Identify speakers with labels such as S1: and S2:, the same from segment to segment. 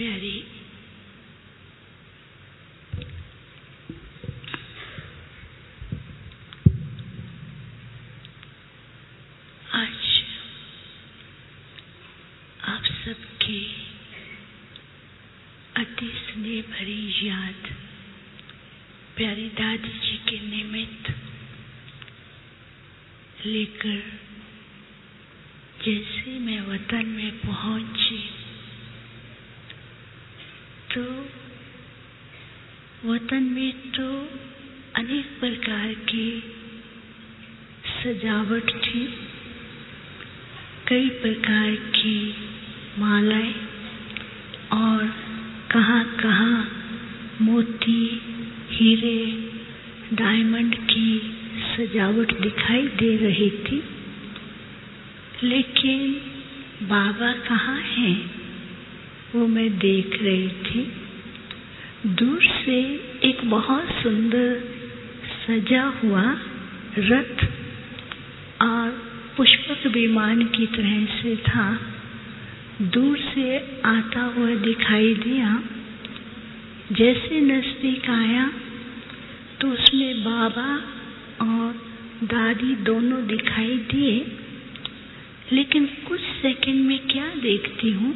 S1: प्यारे, आज आप सबकी अति स्नेह भरी याद प्यारी दादी जी के निमित्त लेकर जैसे मैं वतन में पहुंची तो वतन में तो अनेक प्रकार की सजावट थी, कई प्रकार की मालाएं और कहाँ मोती, हीरे, डायमंड की सजावट दिखाई दे रही थी। लेकिन बाबा कहाँ हैं वो मैं देख रही थी। दूर से एक बहुत सुंदर सजा हुआ रथ और पुष्पक विमान की तरह से था, दूर से आता हुआ दिखाई दिया। जैसे नजदीक आया तो उसमें बाबा और दादी दोनों दिखाई दिए। लेकिन कुछ सेकंड में क्या देखती हूँ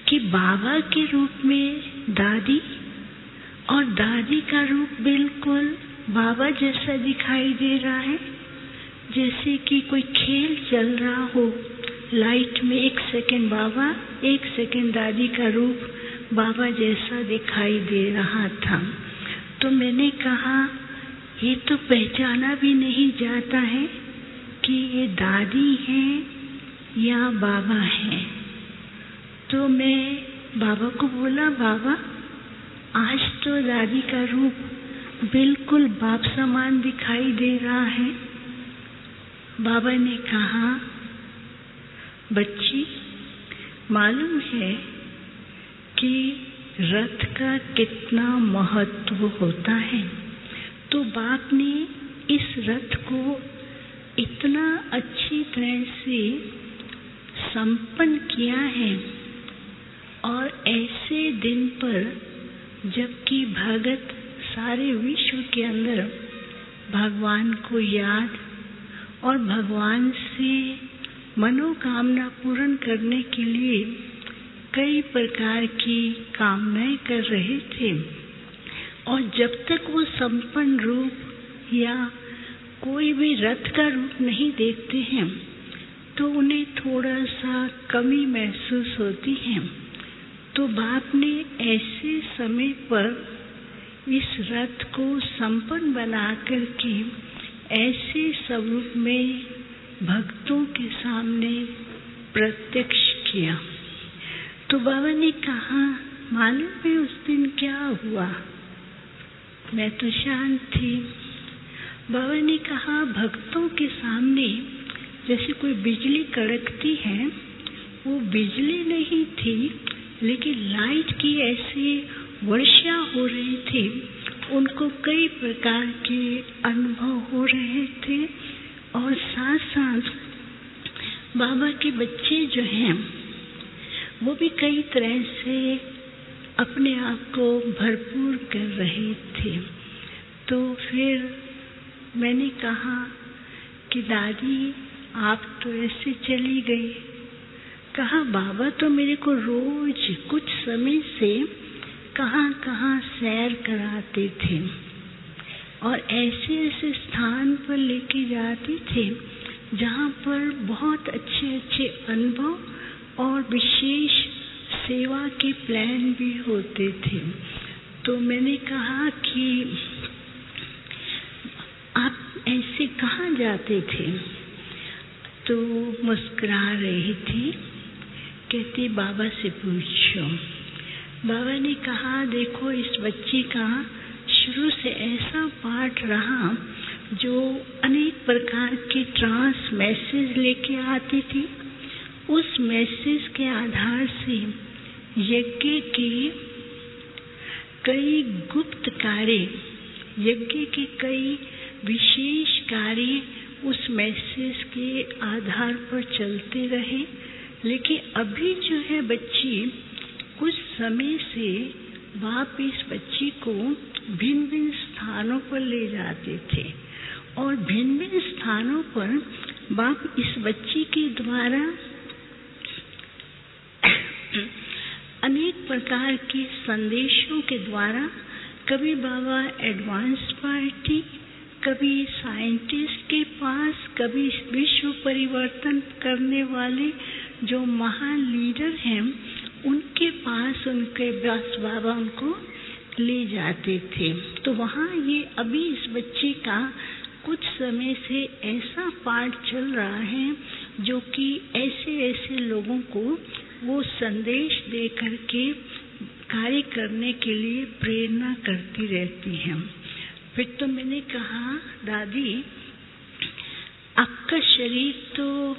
S1: कि बाबा के रूप में दादी और दादी का रूप बिल्कुल बाबा जैसा दिखाई दे रहा है, जैसे कि कोई खेल चल रहा हो। लाइट में एक सेकंड बाबा, एक सेकंड दादी का रूप बाबा जैसा दिखाई दे रहा था। तो मैंने कहा ये तो पहचाना भी नहीं जाता है कि ये दादी हैं या बाबा हैं। तो मैं बाबा को बोला, बाबा आज तो दादी का रूप बिल्कुल बाप समान दिखाई दे रहा है। बाबा ने कहा, बच्ची मालूम है कि रथ का कितना महत्व होता है। तो बाप ने इस रथ को इतना अच्छी तरह से संपन्न किया है और ऐसे दिन पर जबकि भगत सारे विश्व के अंदर भगवान को याद और भगवान से मनोकामना पूर्ण करने के लिए कई प्रकार की कामनाएं कर रहे थे। और जब तक वो संपन्न रूप या कोई भी रथ का रूप नहीं देखते हैं तो उन्हें थोड़ा सा कमी महसूस होती है। तो बाप ने ऐसे समय पर इस रथ को संपन्न बना करके ऐसे स्वरूप में भक्तों के सामने प्रत्यक्ष किया। तो बाबा ने कहा, मालूम है उस दिन क्या हुआ? मैं तो शांत थी। बाबा ने कहा, भक्तों के सामने जैसे कोई बिजली कड़कती है, वो बिजली नहीं थी लेकिन लाइट की ऐसी वर्षा हो रही थी। उनको कई प्रकार के अनुभव हो रहे थे और साथ साथ बाबा के बच्चे जो हैं वो भी कई तरह से अपने आप को भरपूर कर रहे थे। तो फिर मैंने कहा कि दादी आप तो ऐसे चली गई। कहा, बाबा तो मेरे को रोज कुछ समय से कहाँ सैर कराते थे और ऐसे ऐसे स्थान पर लेके जाते थे जहाँ पर बहुत अच्छे अच्छे अनुभव और विशेष सेवा के प्लान भी होते थे। तो मैंने कहा कि आप ऐसे कहाँ जाते थे? तो मुस्कुरा रही थी, कहती बाबा से पूछो। बाबा ने कहा, देखो इस बच्ची का शुरू से ऐसा पाठ रहा जो अनेक प्रकार के ट्रांस मैसेज लेके आती थी। उस मैसेज के आधार से यज्ञ के कई गुप्त कार्य, यज्ञ के कई विशेष कार्य उस मैसेज के आधार पर चलते रहे। लेकिन अभी जो है बच्ची कुछ समय से बाप इस बच्ची को भिन्न भिन्न स्थानों पर ले जाते थे और भिन्न भिन्न स्थानों पर बाप इस बच्ची के द्वारा अनेक प्रकार के संदेशों के द्वारा, कभी बाबा एडवांस पार्टी, कभी साइंटिस्ट के पास, कभी विश्व परिवर्तन करने वाले जो महान लीडर हैं उनके पास बाबा उनको ले जाते थे। तो वहाँ ये अभी इस बच्चे का कुछ समय से ऐसा पाठ चल रहा है जो कि ऐसे ऐसे लोगों को वो संदेश दे करके कार्य करने के लिए प्रेरणा करती रहती है। फिर तो मैंने कहा, दादी आपका शरीर तो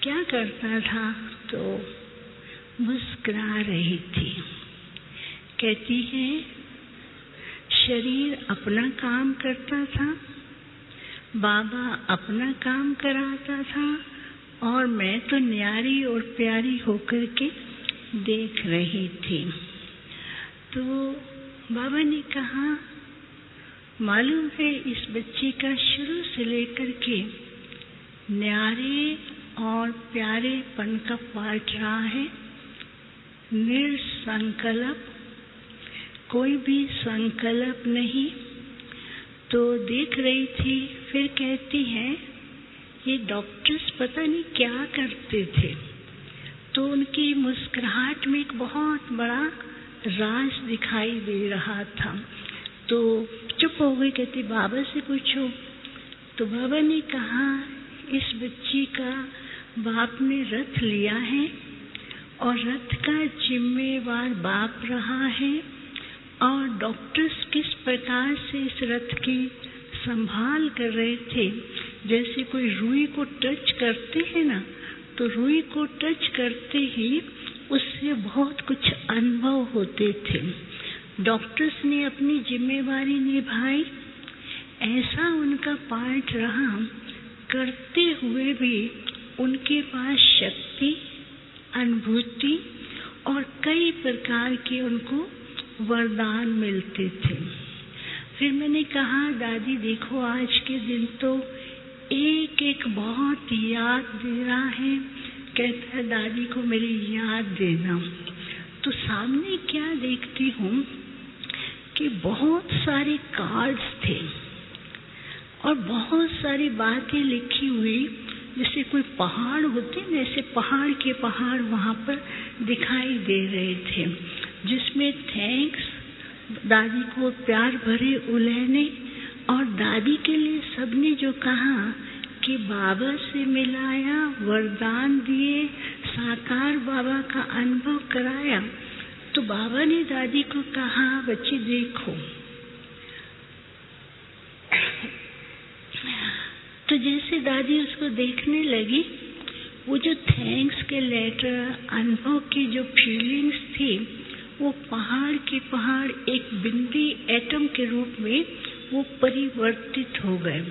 S1: क्या करता था? तो मुस्कुरा रही थी। कहती है शरीर अपना काम करता था, बाबा अपना काम कराता था और मैं तो न्यारी और प्यारी होकर के देख रही थी। तो बाबा ने कहा, मालूम है इस बच्ची का शुरू से लेकर के न्यारे और प्यारेपन का पाठ रहा है। निसंकल्प, कोई भी संकल्प नहीं। तो देख रही थी, फिर कहती है ये डॉक्टर्स पता नहीं क्या करते थे। तो उनकी मुस्कुराहट में एक बहुत बड़ा राज दिखाई दे रहा था। तो चुप हो गई, कहती बाबा से पूछो। तो बाबा ने कहा, इस बच्ची का बाप ने रथ लिया है और रथ का जिम्मेवार बाप रहा है और डॉक्टर्स किस प्रकार से इस रथ की संभाल कर रहे थे। जैसे कोई रुई को टच करते हैं ना, तो रुई को टच करते ही उससे बहुत कुछ अनुभव होते थे। डॉक्टर्स ने अपनी जिम्मेवारी निभाई, ऐसा उनका पाठ रहा। करते हुए भी उनके पास शक्ति, अनुभूति और कई प्रकार के उनको वरदान मिलते थे। फिर मैंने कहा, दादी देखो आज के दिन तो एक एक बहुत याद दे रहा है। कहता है दादी को मेरी याद देना। तो सामने क्या देखती हूँ कि बहुत सारे कार्ड्स थे और बहुत सारी बातें लिखी हुई, जैसे कोई पहाड़ होते हैं, ऐसे पहाड़ के पहाड़ वहाँ पर दिखाई दे रहे थे, जिसमें थैंक्स, दादी को प्यार भरे उलहने और दादी के लिए सबने जो कहा कि बाबा से मिलाया, वरदान दिए, साकार बाबा का अनुभव कराया। तो बाबा ने दादी को कहा, बच्ची देखो। तो जैसे दादी उसको देखने लगी, वो जो थैंक्स के लेटर, अनुभव की जो फीलिंग्स थी, वो पहाड़ के पहाड़ एक बिंदी एटम के रूप में वो परिवर्तित हो गए।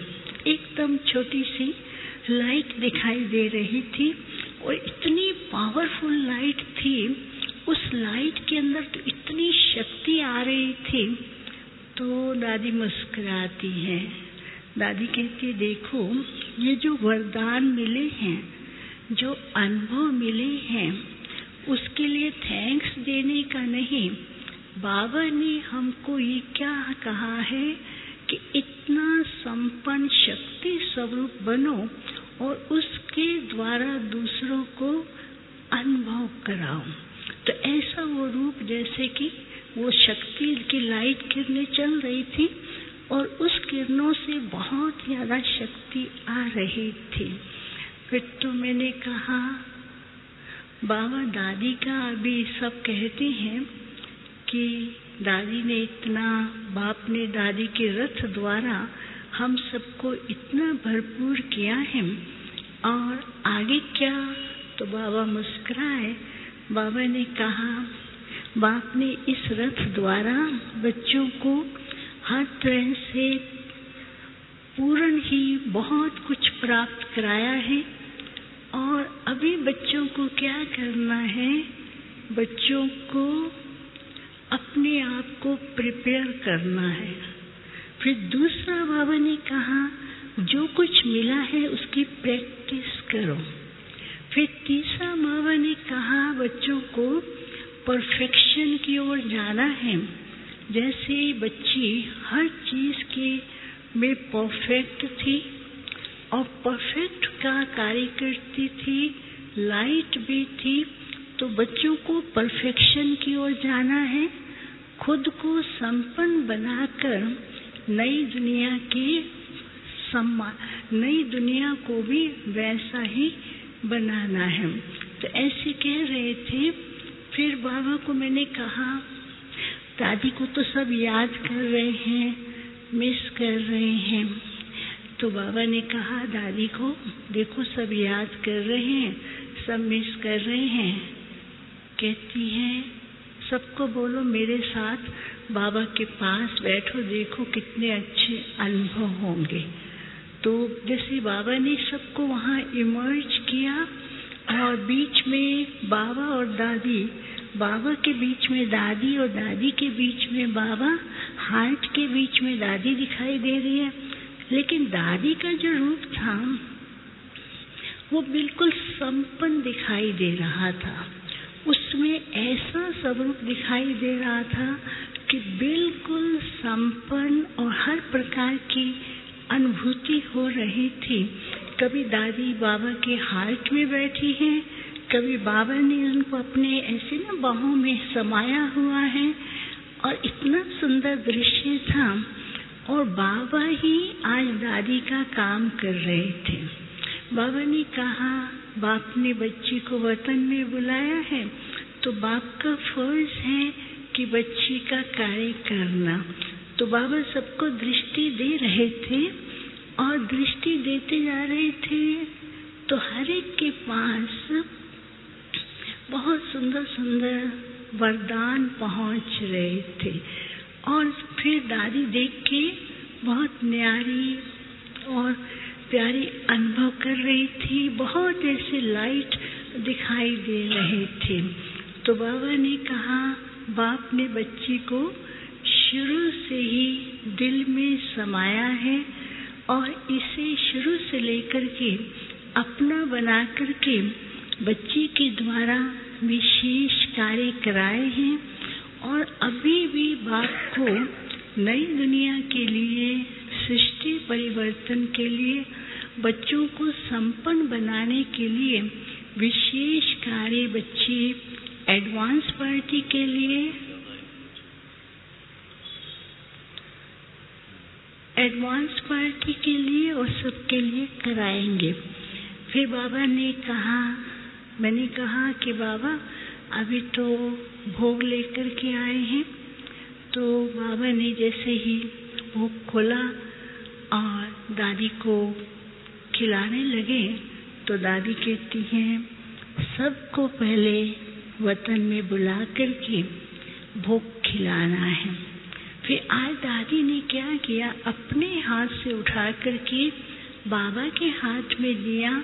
S1: एकदम छोटी सी लाइट दिखाई दे रही थी और इतनी पावरफुल लाइट थी, उस लाइट के अंदर तो इतनी शक्ति आ रही थी। तो दादी मुस्कुराती है। दादी कहती, देखो ये जो वरदान मिले हैं, जो अनुभव मिले हैं, उसके लिए थैंक्स देने का नहीं, बाबा ने हमको ये क्या कहा है कि इतना संपन्न शक्ति स्वरूप बनो और उसके द्वारा दूसरों को अनुभव कराओ। तो ऐसा वो रूप, जैसे कि वो शक्ति की लाइट किरणें चल रही थी और उस किरणों से बहुत ज़्यादा शक्ति आ रही थी। फिर तो मैंने कहा, बाबा दादी का अभी सब कहते हैं कि दादी ने इतना, बाप ने दादी के रथ द्वारा हम सबको इतना भरपूर किया है और आगे क्या। तो बाबा मुस्कुराए। बाबा ने कहा, बाप ने इस रथ द्वारा बच्चों को हर तरह से पूर्ण ही बहुत कुछ प्राप्त कराया है और अभी बच्चों को क्या करना है बच्चों को अपने आप को प्रिपेयर करना है। फिर दूसरा बाबा ने कहा जो कुछ मिला है उसकी प्रैक्टिस करो। फिर तीसरा बाबा ने कहा बच्चों को परफेक्शन की ओर जाना है। जैसे बच्ची हर चीज के में परफेक्ट थी और परफेक्ट का कार्य करती थी, लाइट भी थी, तो बच्चों को परफेक्शन की ओर जाना है। खुद को संपन्न बनाकर नई दुनिया को भी वैसा ही बनाना है। तो ऐसे कह रहे थे। फिर बाबा को मैंने कहा दादी को तो सब याद कर रहे हैं, मिस कर रहे हैं। तो बाबा ने कहा दादी को देखो सब याद कर रहे हैं, सब मिस कर रहे हैं। कहती है सबको बोलो मेरे साथ बाबा के पास बैठो, देखो कितने अच्छे अनुभव होंगे। तो जैसे बाबा ने सबको वहाँ इमर्ज किया और बीच में बाबा और दादी, बाबा के बीच में दादी और दादी के बीच में बाबा, हार्ट के बीच में दादी दिखाई दे रही है। लेकिन दादी का जो रूप था वो बिल्कुल संपन्न दिखाई दे रहा था। उसमें ऐसा स्वरूप दिखाई दे रहा था कि बिल्कुल संपन्न और हर प्रकार की अनुभूति हो रही थी। कभी दादी बाबा के हार्ट में बैठी है, कभी बाबा ने उनको अपने ऐसे ना बाहों में समाया हुआ है और इतना सुंदर दृश्य था। और बाबा ही आज दादी का काम कर रहे थे। बाबा ने कहा बाप ने बच्ची को वतन में बुलाया है तो बाप का फर्ज है कि बच्ची का कार्य करना। तो बाबा सबको दृष्टि दे रहे थे और दृष्टि देते जा रहे थे। तो हर एक के पास बहुत सुंदर सुंदर वरदान पहुंच रहे थे। और फिर दादी देख के बहुत न्यारी और प्यारी अनुभव कर रही थी। बहुत ऐसे लाइट दिखाई दे रहे थे। तो बाबा ने कहा बाप ने बच्ची को शुरू से ही दिल में समाया है और इसे शुरू से लेकर के अपना बना करके बच्ची के द्वारा विशेष कार्य कराए हैं। और अभी भी बाप को नई दुनिया के लिए, सृष्टि परिवर्तन के लिए, बच्चों को संपन्न बनाने के लिए विशेष कार्य बच्चे एडवांस पार्टी के लिए, और सबके लिए कराएंगे। फिर बाबा ने कहा, मैंने कहा कि बाबा अभी तो भोग लेकर के आए हैं। तो बाबा ने जैसे ही भोग खोला और दादी को खिलाने लगे तो दादी कहती हैं सबको पहले वतन में बुला करके भोग खिलाना है। फिर आज दादी ने क्या किया, अपने हाथ से उठा करके बाबा के हाथ में दिया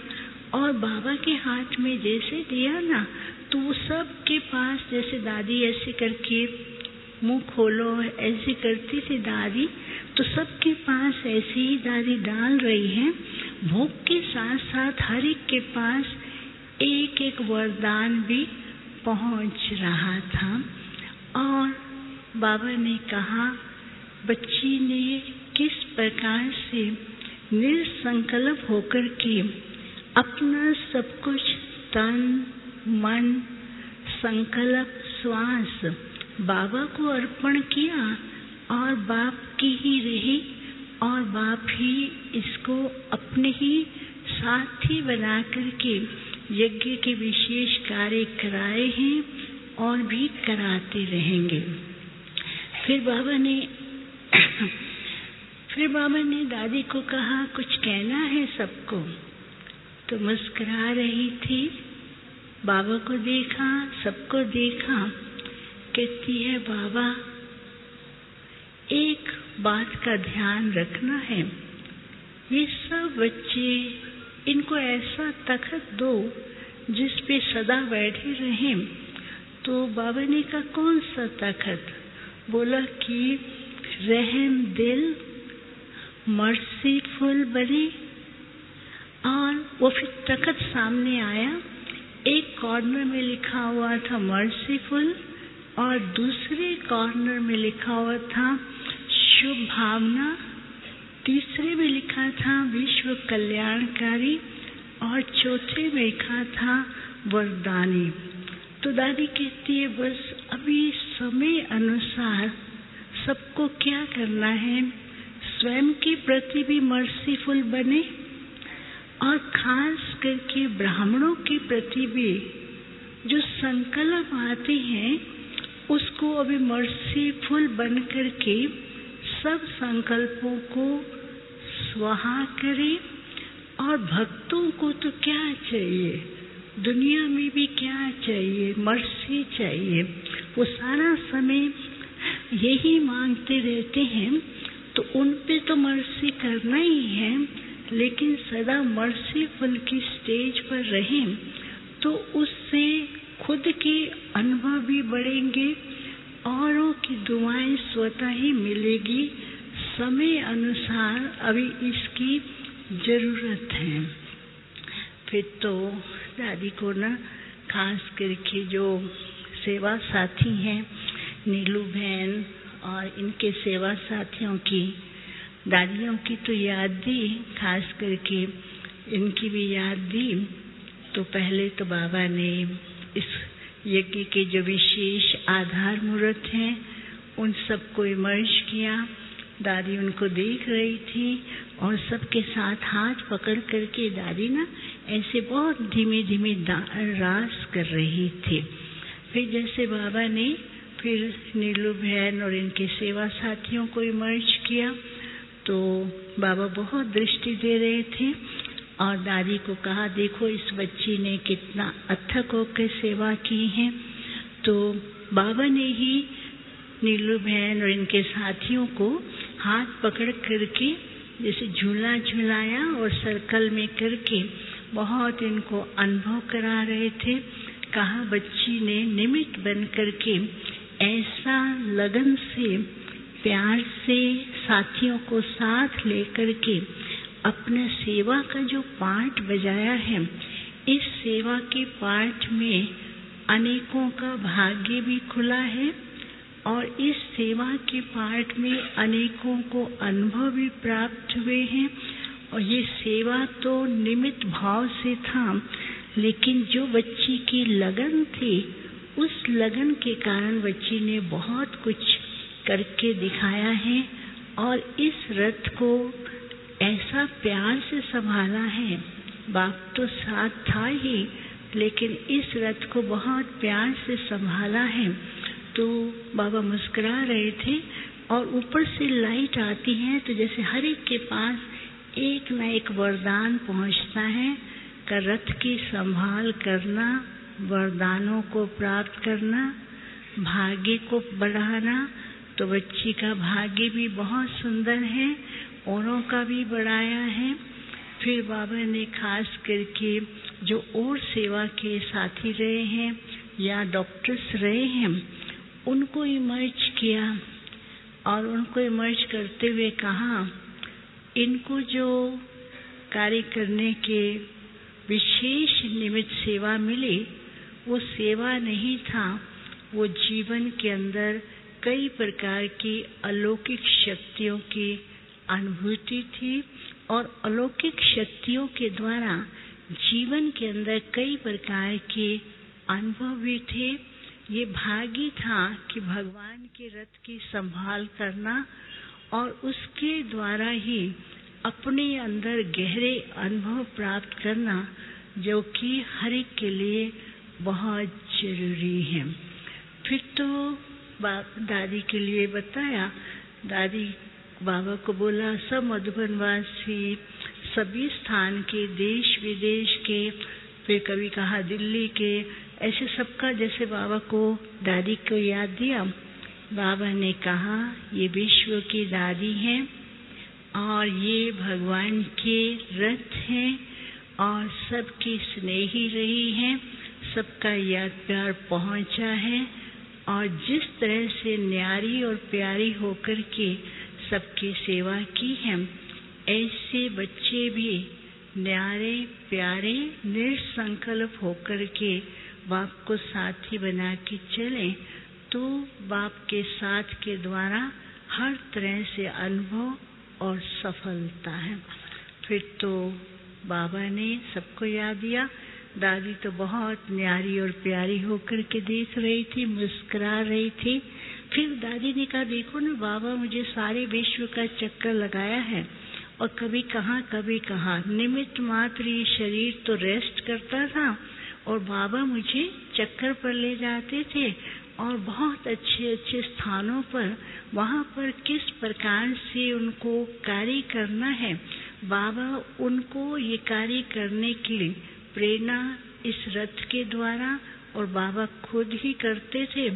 S1: और बाबा के हाथ में जैसे दिया ना तो वो सबके पास, जैसे दादी ऐसे करके मुंह खोलो ऐसे करती थी दादी, तो सबके पास ऐसे ही दादी डाल रही है। भोग के साथ साथ हर एक के पास एक एक वरदान भी पहुंच रहा था। और बाबा ने कहा बच्ची ने किस प्रकार से निसंकल्प होकर के अपना सब कुछ तन मन संकल्प श्वास बाबा को अर्पण किया और बाप की ही रही और बाप ही इसको अपने ही साथी बना करके यज्ञ के विशेष कार्य कराए हैं और भी कराते रहेंगे। फिर बाबा ने दादी को कहा कुछ कहना है सबको, तो मुस्कुरा रही थी। बाबा को देखा, सबको देखा, कहती है बाबा एक बात का ध्यान रखना है, ये सब बच्चे इनको ऐसा तखत दो जिस पे सदा बैठे रहें तो बाबा ने कहा कौन सा तखत? बोला कि रहम दिल, मर्सीफुल बने। और वो फिर तखत सामने आया, एक कॉर्नर में लिखा हुआ था मर्सीफुल और दूसरे कॉर्नर में लिखा हुआ था शुभ भावना, तीसरे में लिखा था विश्व कल्याणकारी और चौथे में लिखा था वरदानी। तो दादी कहती है बस अभी समय अनुसार सबको क्या करना है, स्वयं के प्रति भी मर्सीफुल बने और खास करके ब्राह्मणों के प्रति भी जो संकल्प आते हैं उसको अभी मर्सीफुल बन करके सब संकल्पों को स्वाहा करें। और भक्तों को तो क्या चाहिए, दुनिया में भी क्या चाहिए, मर्सी चाहिए। वो सारा समय यही मांगते रहते हैं, तो उन पे तो मर्सी करना ही है, लेकिन सदा मर्सीफुल की स्टेज पर रहें तो उससे खुद के अनुभव भी बढ़ेंगे, औरों की दुआएं स्वतः ही मिलेगी। समय अनुसार अभी इसकी जरूरत है। फिर तो दादी को ना खास करके जो सेवा साथी हैं नीलू बहन और इनके सेवा साथियों की, दादियों की तो याद दी, खास करके इनकी भी याद दी। तो पहले तो बाबा ने इस यज्ञ के जो विशेष आधार मूर्त हैं उन सबको इमर्ज किया। दादी उनको देख रही थी और सबके साथ हाथ पकड़ करके दादी ना ऐसे बहुत धीमे धीमे रास कर रही थी। फिर जैसे बाबा ने फिर नीलू बहन और इनके सेवा साथियों को इमर्ज किया तो बाबा बहुत दृष्टि दे रहे थे और दादी को कहा देखो इस बच्ची ने कितना अथक होकर सेवा की है। तो बाबा ने ही नीलू बहन और इनके साथियों को हाथ पकड़ करके जैसे झूला झुलाया और सर्कल में करके बहुत इनको अनुभव करा रहे थे। कहा बच्ची ने निमित्त बन करके ऐसा लगन से प्यार से साथियों को साथ लेकर के अपने सेवा का जो पाठ बजाया है, इस सेवा के पाठ में अनेकों का भाग्य भी खुला है और इस सेवा के पाठ में अनेकों को अनुभव भी प्राप्त हुए हैं। और ये सेवा तो निमित्त भाव से था, लेकिन जो बच्ची की लगन थी उस लगन के कारण बच्ची ने बहुत कुछ करके दिखाया है और इस रथ को ऐसा प्यार से संभाला है। बाप तो साथ था ही, लेकिन इस रथ को बहुत प्यार से संभाला है। तो बाबा मुस्कुरा रहे थे और ऊपर से लाइट आती है तो जैसे हर एक के पास एक न एक वरदान पहुंचता है का रथ की संभाल करना, वरदानों को प्राप्त करना, भाग्य को बढ़ाना। तो बच्ची का भाग्य भी बहुत सुंदर है, औरों का भी बढ़ाया है। फिर बाबा ने खास करके जो और सेवा के साथी रहे हैं या डॉक्टर्स रहे हैं उनको इमर्ज किया और उनको इमर्ज करते हुए कहा इनको जो कार्य करने के विशेष निमित्त सेवा मिली वो सेवा नहीं था, वो जीवन के अंदर कई प्रकार की अलौकिक शक्तियों की अनुभूति थी और अलौकिक शक्तियों के द्वारा जीवन के अंदर कई प्रकार के अनुभव भी थे। ये भाग्य था कि भगवान के रथ की संभाल करना और उसके द्वारा ही अपने अंदर गहरे अनुभव प्राप्त करना, जो कि हर एक के लिए बहुत जरूरी है। फिर तो दादी के लिए बताया, दादी बाबा को बोला सब मधुबनवासी सभी स्थान के, देश विदेश के, फिर कभी कहा दिल्ली के, ऐसे सबका जैसे बाबा को दादी को याद दिया। बाबा ने कहा ये विश्व की दादी हैं और ये भगवान के रथ हैं और सबकी स्नेही रही हैं, सबका याद प्यार पहुंचा है और जिस तरह से न्यारी और प्यारी होकर के सबकी सेवा की है, ऐसे बच्चे भी न्यारे प्यारे निसंकल्प होकर के बाप को साथी बना के चले, तो बाप के साथ के द्वारा हर तरह से अनुभव और सफलता है। फिर तो बाबा ने सबको याद दिया। दादी तो बहुत न्यारी और प्यारी होकर के देख रही थी, मुस्कुरा रही थी। फिर दादी ने कहा, देखो ना बाबा, मुझे सारे विश्व का चक्कर लगाया है और कभी कहाँ निमित्त मात्र ये शरीर तो रेस्ट करता था और बाबा मुझे चक्कर पर ले जाते थे और बहुत अच्छे अच्छे स्थानों पर, वहाँ पर किस प्रकार से उनको कार्य करना है, बाबा उनको ये कार्य करने के लिए प्रेरणा इस रथ के द्वारा और बाबा खुद ही करते थे।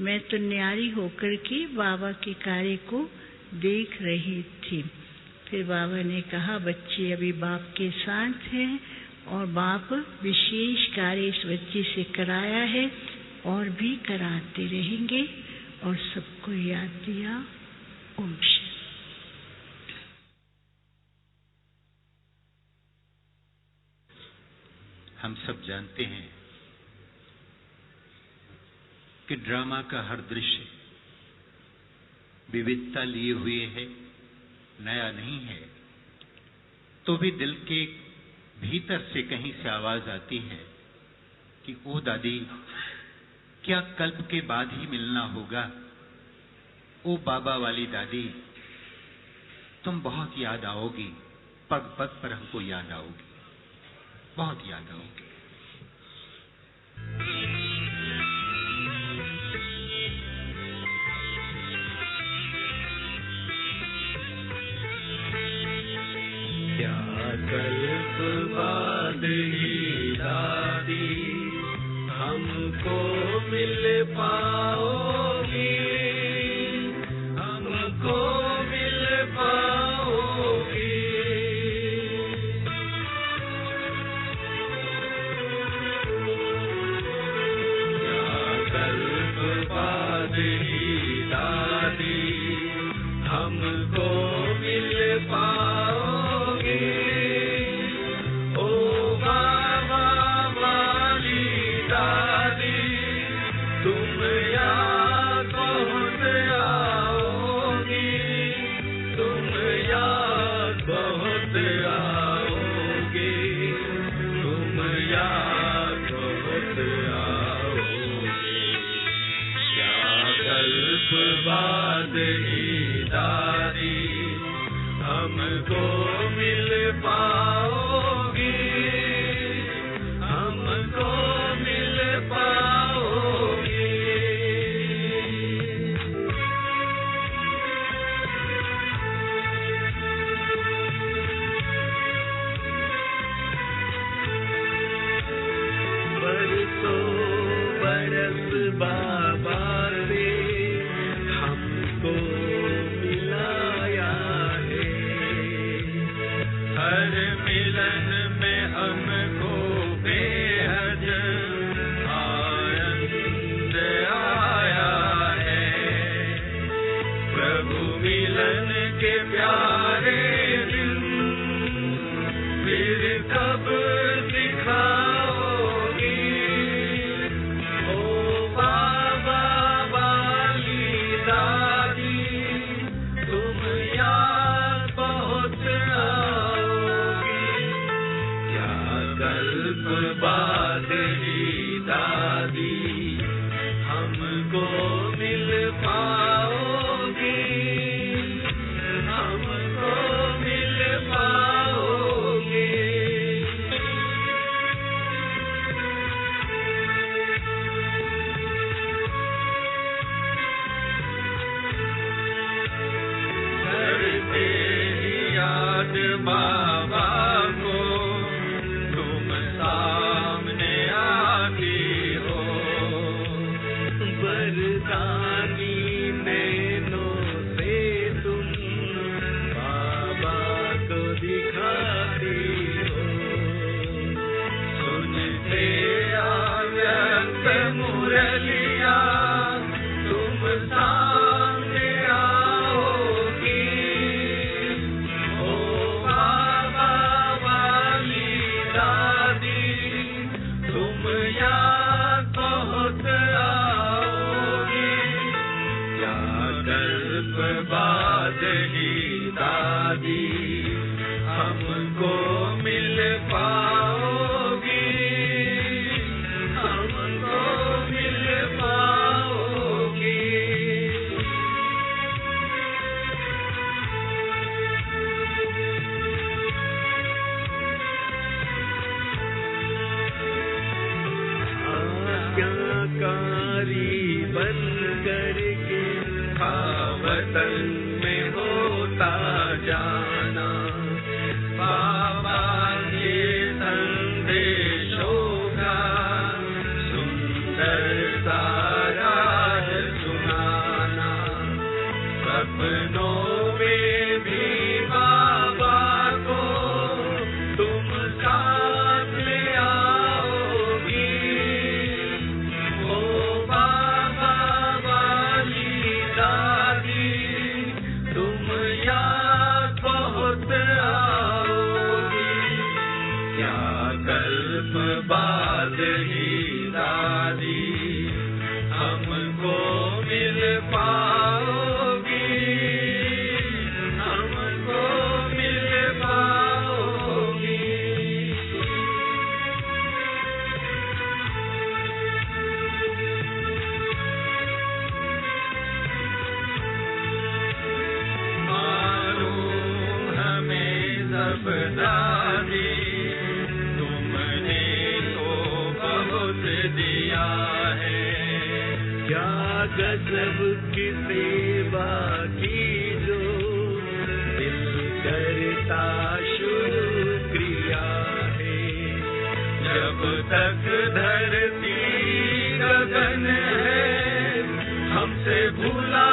S1: मैं तो न्यारी होकर के बाबा के कार्य को देख रही थी। फिर बाबा ने कहा, बच्चे अभी बाप के साथ हैं और बाप विशेष कार्य इस बच्चे से कराया है और भी कराते रहेंगे। और सबको याद दिया। ओम शांति।
S2: हम सब जानते हैं कि ड्रामा का हर दृश्य विविधता लिए हुए है, नया नहीं है। तो भी दिल के भीतर से कहीं से आवाज आती है कि ओ दादी, क्या कल्प के बाद ही मिलना होगा? ओ बाबा वाली दादी, तुम बहुत याद आओगी, पग पग पर हमको याद आओगी, बहुत याद आओगी।
S3: क्या कल्प बाद ही दादी हमको मिल पाओगी, हमको मिल पाओगी। क्या कल्प बाद ही दादी हमको मिल पाओगी। ओ बाबा वाली दादी, तुम याद बहुत आओगी, तुम याद बहुत आओगी, तुम याद बहुत आओगी। क्या कल्प बाद ही दादी हमको मिल पाओगी, हमको मिल पाओगी। बरसों बरस बाबा ने हमको मिलाया है, हर मिलन में हमको बेहद आनंद आया है। प्रभु मिलन के प्यारे दिन फिर कब दिखाओगी। ओ बाबा बाद ही दादी हमको मिल पाओगी, हमको मिल पाओगी। आज्ञाकारी बन करके वतन में होता जाना, बाबा के संदेशों का सुंदर सारा सुनाना, सपनों में भी बाबा को तुम साथ ले आओगी। ओ बाबा वाली दादी तुम याद बहुत आओगी, क्या कल्प बाद ही दादी हमको मिल पाओगी, हमको मिल पाओगी। मालूम हमें सब दादी तुमने तो बहुत दिया है, क्या गजब की सेवा की जो दिल करता शुक्रिया है। जब तक धरती गगन है हमसे भूला